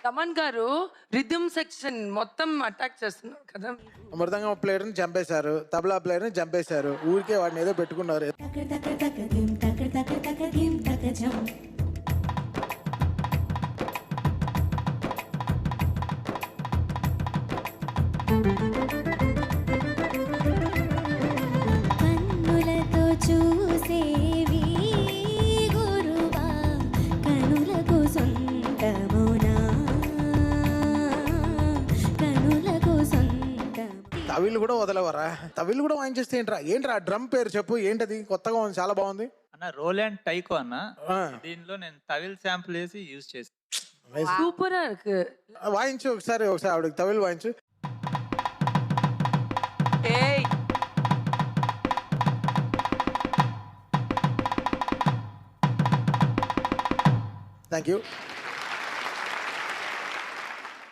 Thaman garu rhythm section మొత్తం attack చేస్తున్నారు కదా. మృదంగం ప్లేయర్ని చంపేశారు, తబలా ప్లేయర్ని చంపేశారు, ఊరికే వాడిని ఏదో పెట్టుకున్నారు. కన్నులతో చూసేవి గురువా కనులకు సొంతమునా కనులకు సొంతం. తవిళ్ళు కూడా వదలవరా? తవిళ్ళు కూడా వాయించేస్తే ఏంట్రా డ్రమ్ పేరు చెప్పు, ఏంటది? కొత్తగా ఉంది, చాలా బాగుంది అన్న. రోలాండ్ టైకో అన్న. ఆ. దీనిలో నేను తవిల్ శాంపుల్ వేసి యూజ్ చేసి. సూపర్ వాయించు ఒకసారి ఆవిడకి తవిళ్ళు వాయించు. Thank you.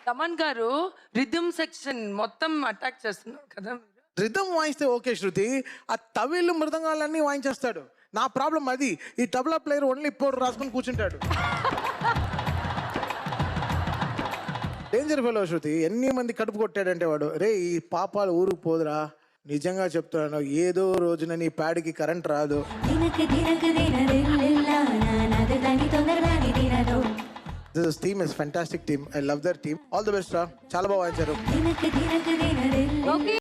Thaman garu rhythm section మొత్తం అటాక్ చేస్తున్నారు కదా. రిథమ్ వాయిస్తే ఓకే శృతి, ఆ తవిళ్ళు మృదంగాలన్నీ వాయించేస్తాడు. నా ప్రాబ్లం అది. ఈ తబలా ప్లేయర్ ఓన్లీ పౌడర్ రాసుకొని కూర్చుంటాడు. డేంజర్ ఫెలో శృతి. ఎన్ని మంది కడుపు కొట్టాడంటే వాడు. రే ఈ పాపాలు ఊరుకు పోదురా, నిజంగా చెప్తున్నాను. ఏదో రోజున నీ ప్యాడ్కి కరెంట్ రాదు. This team is fantastic team. I love their team. All the best రా. చాలా బాగా వాయించారు.